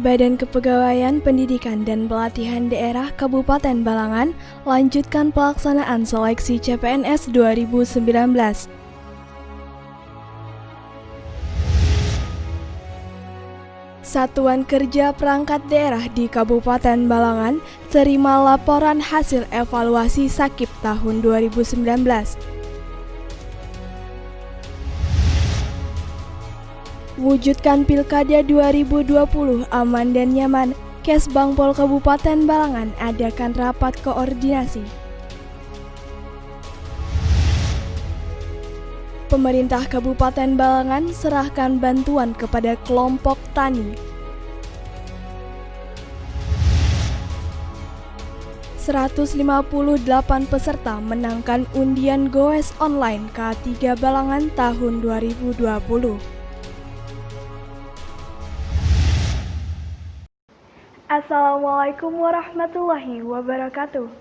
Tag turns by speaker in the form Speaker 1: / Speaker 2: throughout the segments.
Speaker 1: Badan Kepegawaian Pendidikan dan Pelatihan Daerah Kabupaten Balangan lanjutkan pelaksanaan seleksi CPNS 2019. Satuan Kerja Perangkat Daerah di Kabupaten Balangan terima laporan hasil evaluasi SAKIP tahun 2019. Wujudkan Pilkada 2020 aman dan nyaman, Kesbangpol Kabupaten Balangan adakan rapat koordinasi. Pemerintah Kabupaten Balangan serahkan bantuan kepada kelompok tani. 158 peserta menangkan undian goes online K3 Balangan tahun 2020. Assalamualaikum warahmatullahi wabarakatuh.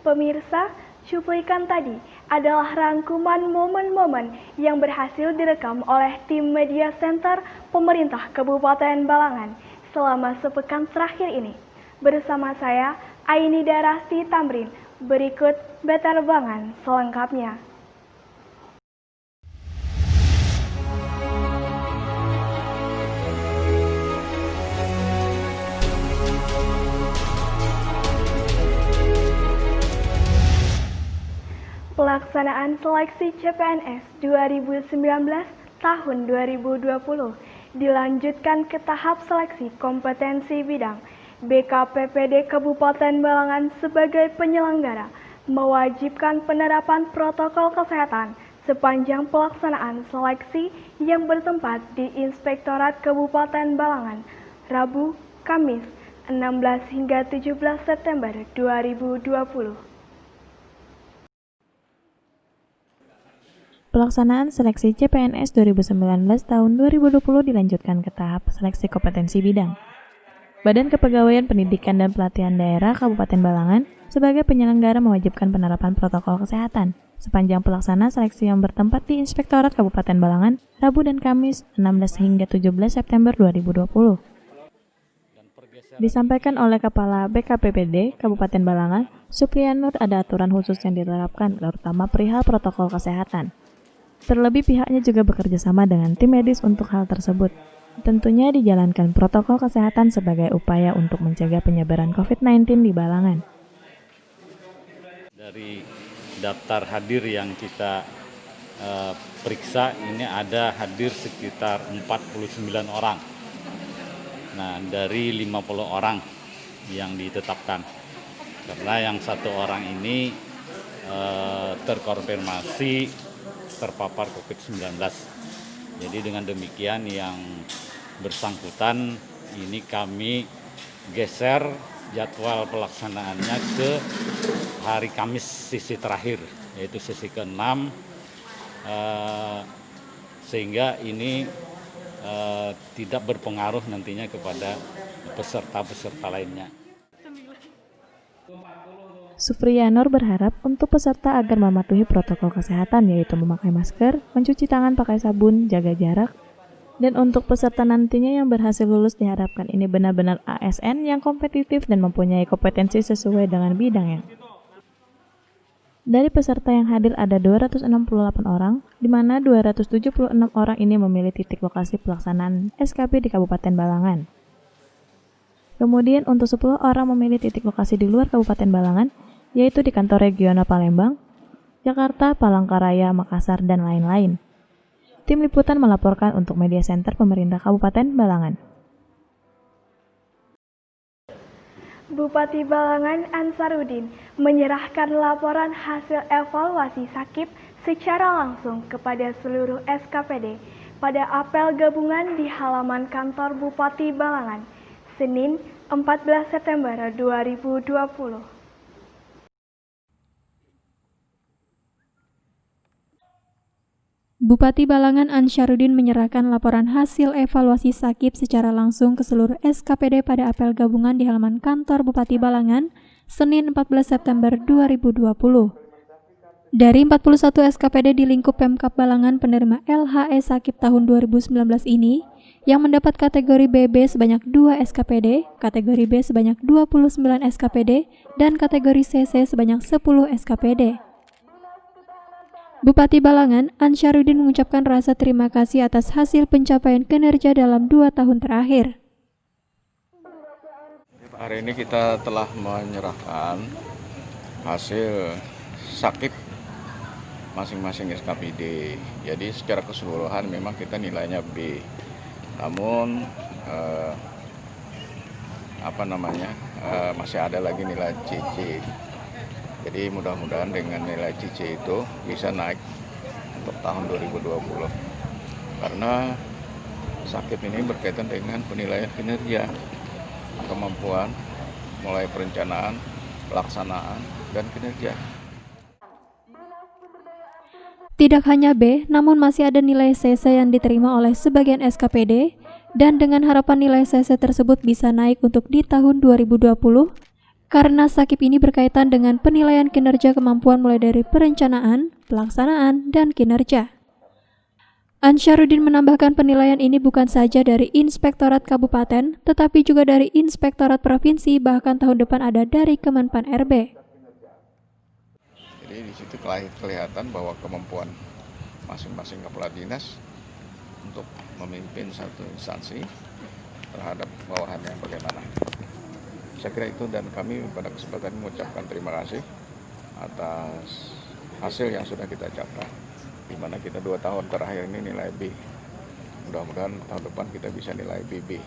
Speaker 1: Pemirsa, cuplikan tadi adalah rangkuman momen-momen yang berhasil direkam oleh tim Media Center Pemerintah Kabupaten Balangan selama sepekan terakhir ini. Bersama saya, Aini Darasti Tamrin. Berikut beterbangan selengkapnya. Pelaksanaan seleksi CPNS 2019 tahun 2020 dilanjutkan ke tahap seleksi kompetensi bidang. BKPPD Kabupaten Balangan sebagai penyelenggara mewajibkan penerapan protokol kesehatan sepanjang pelaksanaan seleksi yang bertempat di Inspektorat Kabupaten Balangan, Rabu, Kamis, 16 hingga 17 September 2020.
Speaker 2: Pelaksanaan seleksi CPNS 2019 tahun 2020 dilanjutkan ke tahap seleksi kompetensi bidang. Badan Kepegawaian Pendidikan dan Pelatihan Daerah Kabupaten Balangan sebagai penyelenggara mewajibkan penerapan protokol kesehatan sepanjang pelaksanaan seleksi yang bertempat di Inspektorat Kabupaten Balangan, Rabu dan Kamis 16 hingga 17 September 2020. Disampaikan oleh Kepala BKPPD Kabupaten Balangan, Supriyanur, ada aturan khusus yang diterapkan, terutama perihal protokol kesehatan. Terlebih pihaknya juga bekerja sama dengan tim medis untuk hal tersebut. Tentunya dijalankan protokol kesehatan sebagai upaya untuk mencegah penyebaran COVID-19 di Balangan.
Speaker 3: Dari daftar hadir yang kita periksa, ini ada hadir sekitar 49 orang. Nah, dari 50 orang yang ditetapkan. Karena yang satu orang ini terkonfirmasi terpapar COVID-19. Jadi dengan demikian yang bersangkutan ini kami geser jadwal pelaksanaannya ke hari Kamis sesi terakhir, yaitu sesi ke-6, sehingga ini tidak berpengaruh nantinya kepada peserta-peserta lainnya.
Speaker 2: Supriyanur berharap untuk peserta agar mematuhi protokol kesehatan, yaitu memakai masker, mencuci tangan pakai sabun, jaga jarak, dan untuk peserta nantinya yang berhasil lulus diharapkan ini benar-benar ASN yang kompetitif dan mempunyai kompetensi sesuai dengan bidangnya. Dari peserta yang hadir ada 268 orang, di mana 276 orang ini memilih titik lokasi pelaksanaan SKP di Kabupaten Balangan. Kemudian untuk 10 orang memilih titik lokasi di luar Kabupaten Balangan, yaitu di kantor regional Palembang, Jakarta, Palangkaraya, Makassar, dan lain-lain. Tim liputan melaporkan untuk Media Center Pemerintah Kabupaten Balangan.
Speaker 1: Bupati Balangan Ansarudin menyerahkan laporan hasil evaluasi SAKIP secara langsung kepada seluruh SKPD pada apel gabungan di halaman kantor Bupati Balangan, Senin 14 September 2020.
Speaker 4: Bupati Balangan Ansarudin menyerahkan laporan hasil evaluasi SAKIP secara langsung ke seluruh SKPD pada apel gabungan di halaman kantor Bupati Balangan, Senin 14 September 2020. Dari 41 SKPD di lingkup Pemkab Balangan penerima LHE SAKIP tahun 2019 ini, yang mendapat kategori BB sebanyak 2 SKPD, kategori B sebanyak 29 SKPD, dan kategori CC sebanyak 10 SKPD. Bupati Balangan, Ansyarudin mengucapkan rasa terima kasih atas hasil pencapaian kinerja dalam 2 tahun terakhir.
Speaker 5: Hari ini kita telah menyerahkan hasil sakip masing-masing SKPD. Jadi secara keseluruhan memang kita nilainya B. Namun masih ada lagi nilai CC. Jadi mudah-mudahan dengan nilai CC itu bisa naik untuk tahun 2020. Karena sakip ini berkaitan dengan penilaian kinerja, kemampuan, mulai perencanaan, pelaksanaan, dan kinerja.
Speaker 4: Tidak hanya B, namun masih ada nilai CC yang diterima oleh sebagian SKPD, dan dengan harapan nilai CC tersebut bisa naik untuk di tahun 2020, karena sakip ini berkaitan dengan penilaian kinerja kemampuan mulai dari perencanaan, pelaksanaan, dan kinerja. Ansyarudin menambahkan penilaian ini bukan saja dari Inspektorat Kabupaten, tetapi juga dari Inspektorat Provinsi, bahkan tahun depan ada dari Kemenpan RB.
Speaker 5: Jadi di situ kelihatan bahwa kemampuan masing-masing kepala dinas untuk memimpin satu instansi terhadap bawahannya bagaimana. Saya kira itu, dan kami pada kesempatan mengucapkan terima kasih atas hasil yang sudah kita capai, di mana kita 2 tahun terakhir ini nilai B. Mudah-mudahan tahun depan kita bisa nilai BB.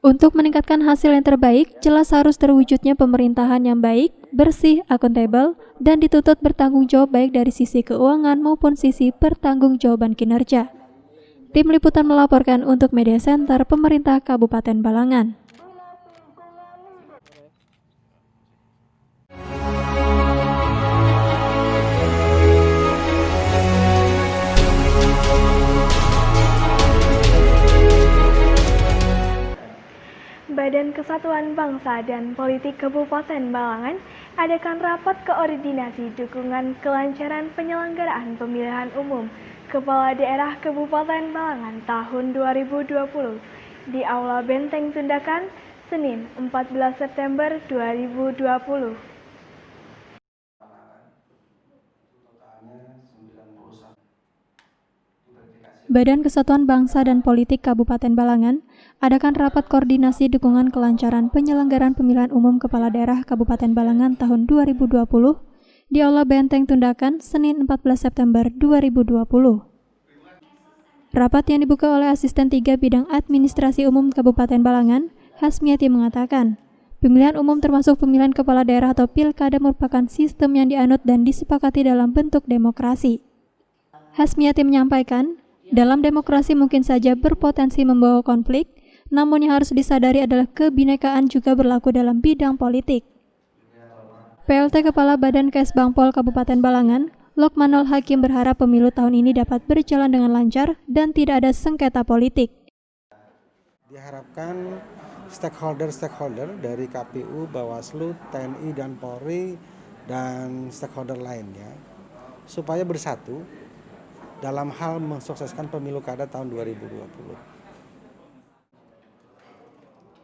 Speaker 4: Untuk meningkatkan hasil yang terbaik, jelas harus terwujudnya pemerintahan yang baik, bersih, akuntabel, dan dituntut bertanggung jawab baik dari sisi keuangan maupun sisi pertanggungjawaban kinerja. Tim Liputan melaporkan untuk Media Center Pemerintah Kabupaten Balangan.
Speaker 1: Badan Kesatuan Bangsa dan Politik Kabupaten Balangan adakan rapat koordinasi dukungan kelancaran penyelenggaraan pemilihan umum Kepala Daerah Kabupaten Balangan tahun 2020 di Aula Benteng Tundakan, Senin 14 September 2020.
Speaker 4: Badan Kesatuan Bangsa dan Politik Kabupaten Balangan adakan rapat koordinasi dukungan kelancaran penyelenggaraan pemilihan umum Kepala Daerah Kabupaten Balangan tahun 2020 di Aula Benteng Tundakan, Senin 14 September 2020. Rapat yang dibuka oleh Asisten 3 Bidang Administrasi Umum Kabupaten Balangan, Hasmiati mengatakan, pemilihan umum termasuk pemilihan kepala daerah atau pilkada merupakan sistem yang dianut dan disepakati dalam bentuk demokrasi. Hasmiati menyampaikan, dalam demokrasi mungkin saja berpotensi membawa konflik, namun yang harus disadari adalah kebinekaan juga berlaku dalam bidang politik. PLT Kepala Badan Kesbangpol Kabupaten Balangan, Lokmanul Hakim berharap pemilu tahun ini dapat berjalan dengan lancar dan tidak ada sengketa politik.
Speaker 6: Diharapkan stakeholder dari KPU, Bawaslu, TNI, dan Polri, dan stakeholder lainnya, supaya bersatu dalam hal mensukseskan pemilu kada tahun 2020.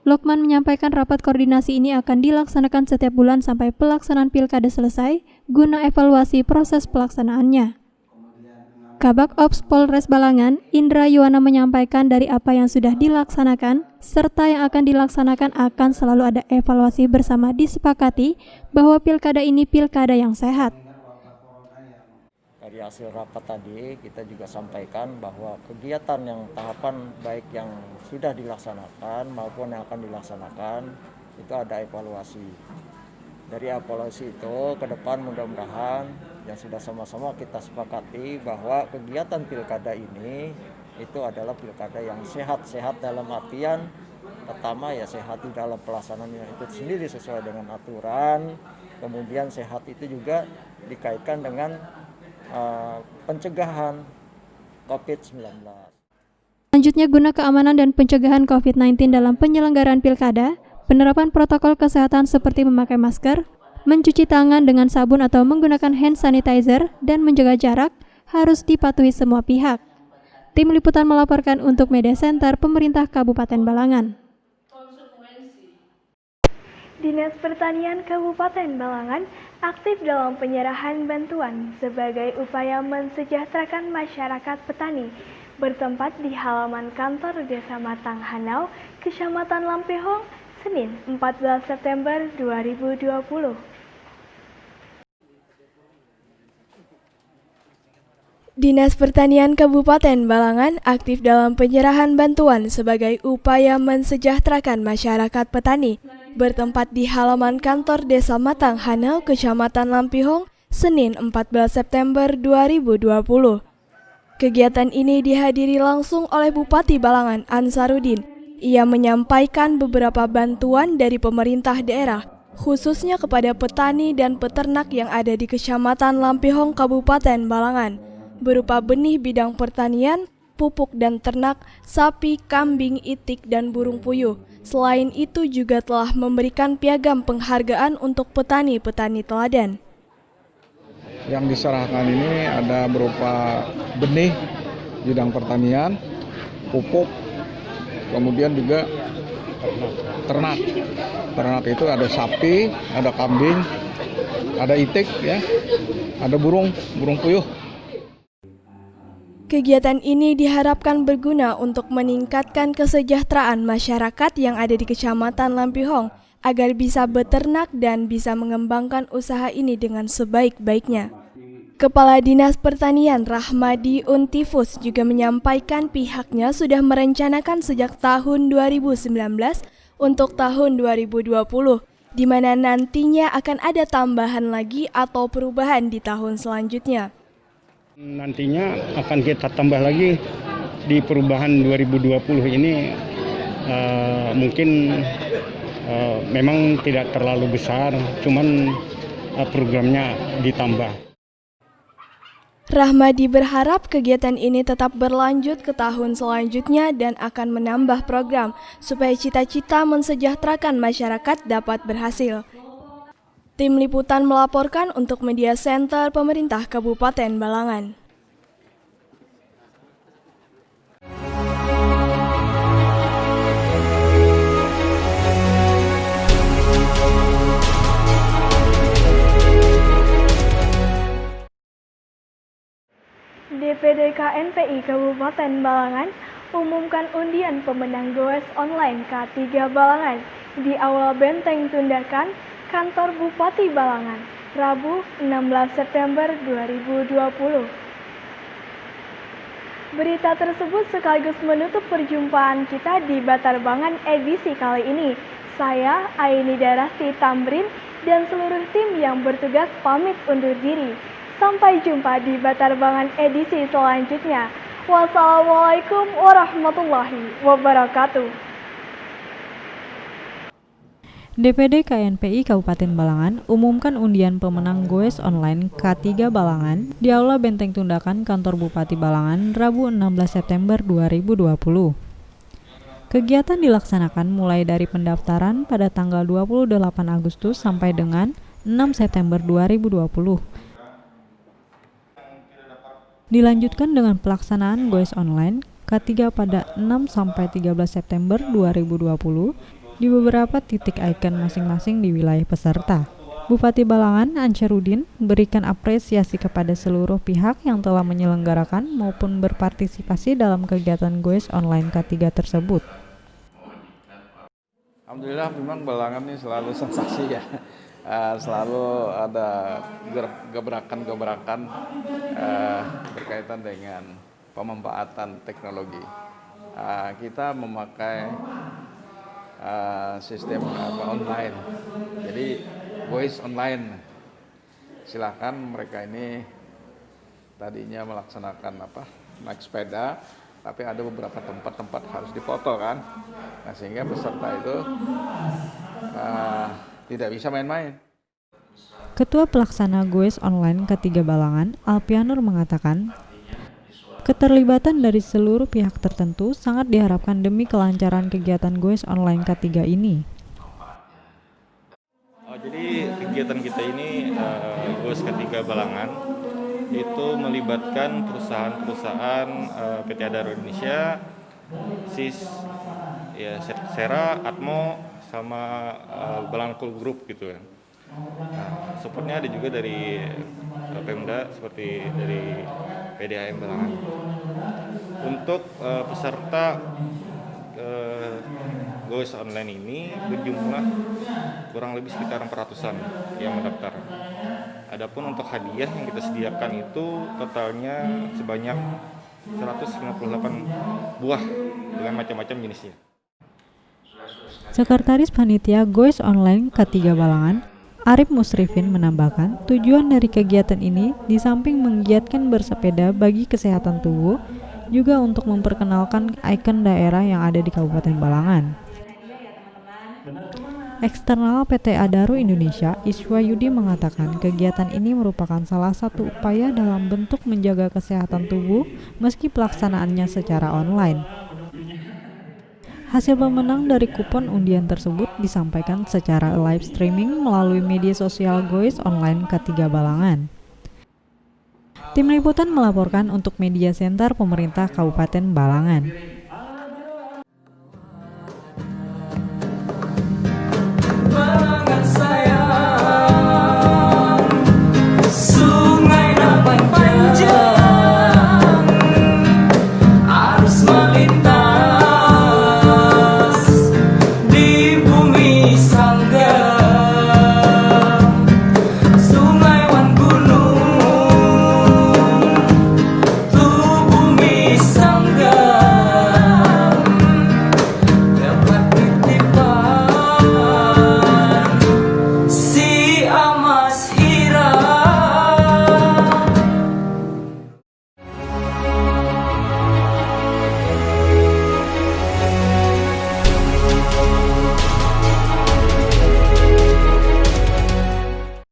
Speaker 4: Lokman menyampaikan rapat koordinasi ini akan dilaksanakan setiap bulan sampai pelaksanaan pilkada selesai, guna evaluasi proses pelaksanaannya. Kabak Ops Polres Balangan, Indra Yuwana menyampaikan dari apa yang sudah dilaksanakan, serta yang akan dilaksanakan akan selalu ada evaluasi bersama disepakati bahwa pilkada ini pilkada yang sehat.
Speaker 7: Dari hasil rapat tadi kita juga sampaikan bahwa kegiatan yang tahapan baik yang sudah dilaksanakan maupun yang akan dilaksanakan itu ada evaluasi. Dari evaluasi itu ke depan mudah-mudahan yang sudah sama-sama kita sepakati bahwa kegiatan pilkada ini itu adalah pilkada yang sehat dalam artian pertama ya sehat di dalam pelaksanaannya itu sendiri sesuai dengan aturan, kemudian sehat itu juga dikaitkan dengan pencegahan COVID-19.
Speaker 4: Selanjutnya, guna keamanan dan pencegahan COVID-19 dalam penyelenggaraan pilkada, penerapan protokol kesehatan seperti memakai masker, mencuci tangan dengan sabun atau menggunakan hand sanitizer, dan menjaga jarak harus dipatuhi semua pihak. Tim Liputan melaporkan untuk Media Center Pemerintah Kabupaten Balangan.
Speaker 1: Dinas Pertanian Kabupaten Balangan aktif dalam penyerahan bantuan sebagai upaya mensejahterakan masyarakat petani bertempat di halaman kantor Desa Matang Hanau, Kecamatan Lampihong, Senin 14 September 2020. Dinas Pertanian Kabupaten Balangan aktif dalam penyerahan bantuan sebagai upaya mensejahterakan masyarakat petani bertempat di halaman kantor Desa Matang Hanau, Kecamatan Lampihong, Senin 14 September 2020. Kegiatan ini dihadiri langsung oleh Bupati Balangan Ansarudin. Ia menyampaikan beberapa bantuan dari pemerintah daerah, khususnya kepada petani dan peternak yang ada di Kecamatan Lampihong, Kabupaten Balangan, berupa benih bidang pertanian, pupuk dan ternak, sapi, kambing, itik, dan burung puyuh. Selain itu juga telah memberikan piagam penghargaan untuk petani-petani teladan.
Speaker 5: Yang diserahkan ini ada berupa benih bidang pertanian, pupuk, kemudian juga ternak. Ternak itu ada sapi, ada kambing, ada itik, ya, ada burung puyuh.
Speaker 1: Kegiatan ini diharapkan berguna untuk meningkatkan kesejahteraan masyarakat yang ada di Kecamatan Lampihong agar bisa beternak dan bisa mengembangkan usaha ini dengan sebaik-baiknya. Kepala Dinas Pertanian Rahmadi Untifus juga menyampaikan pihaknya sudah merencanakan sejak tahun 2019 untuk tahun 2020, di mana nantinya akan ada tambahan lagi atau perubahan di tahun selanjutnya.
Speaker 8: Nantinya akan kita tambah lagi di perubahan 2020 ini, mungkin memang tidak terlalu besar, cuman programnya ditambah.
Speaker 1: Rahmadi berharap kegiatan ini tetap berlanjut ke tahun selanjutnya dan akan menambah program supaya cita-cita mensejahterakan masyarakat dapat berhasil. Tim Liputan melaporkan untuk Media Center Pemerintah Kabupaten Balangan. DPD KNPI Kabupaten Balangan umumkan undian pemenang goes online K3 Balangan di Aula Benteng Tundakan, Kantor Bupati Balangan, Rabu 16 September 2020. Berita tersebut sekaligus menutup perjumpaan kita di Batarbangan edisi kali ini. Saya, Aini Darasti Tamrin, dan seluruh tim yang bertugas pamit undur diri. Sampai jumpa di Batarbangan edisi selanjutnya. Wassalamualaikum warahmatullahi wabarakatuh.
Speaker 9: DPD KNPI Kabupaten Balangan umumkan undian pemenang goes online K3 Balangan di Aula Benteng Tundakan Kantor Bupati Balangan Rabu 16 September 2020. Kegiatan dilaksanakan mulai dari pendaftaran pada tanggal 28 Agustus sampai dengan 6 September 2020. Dilanjutkan dengan pelaksanaan goes online K3 pada 6 sampai 13 September 2020 di beberapa titik ikon masing-masing di wilayah peserta. Bupati Balangan Ansarudin berikan apresiasi kepada seluruh pihak yang telah menyelenggarakan maupun berpartisipasi dalam kegiatan goes online K3 tersebut.
Speaker 5: Alhamdulillah memang Balangan ini selalu sensasi ya. Selalu ada gebrakan-gebrakan berkaitan dengan pemanfaatan teknologi. Kita memakai sistem online, jadi voice online. Silakan mereka ini tadinya melaksanakan naik sepeda, tapi ada beberapa tempat-tempat harus dipoto kan, nah sehingga peserta itu tidak bisa main-main.
Speaker 9: Ketua Pelaksana Goes Online K3 Balangan, Alpianur mengatakan, keterlibatan dari seluruh pihak tertentu sangat diharapkan demi kelancaran kegiatan goes online K3 ini.
Speaker 10: Jadi kegiatan kita ini goes K3 Balangan itu melibatkan perusahaan-perusahaan PT Adaro Indonesia, SIS, ya, Sera, Atmo, sama Balangkul Group gitu kan. Nah, supportnya ada juga dari Pemda seperti dari PDAM Balangan. Untuk peserta Goes Online ini berjumlah kurang lebih sekitar 400-an yang mendaftar. Adapun untuk hadiah yang kita sediakan itu totalnya sebanyak 158 buah dengan macam-macam jenisnya.
Speaker 9: Sekretaris Panitia Goes Online K3 Balangan, Arif Musrifin menambahkan, tujuan dari kegiatan ini di samping menggiatkan bersepeda bagi kesehatan tubuh, juga untuk memperkenalkan ikon daerah yang ada di Kabupaten Balangan. Eksternal PT Adaro Indonesia, Iswa Yudi mengatakan kegiatan ini merupakan salah satu upaya dalam bentuk menjaga kesehatan tubuh meski pelaksanaannya secara online. Hasil pemenang dari kupon undian tersebut disampaikan secara live streaming melalui media sosial Goes Online K3 Balangan. Tim Liputan melaporkan untuk Media Center Pemerintah Kabupaten Balangan.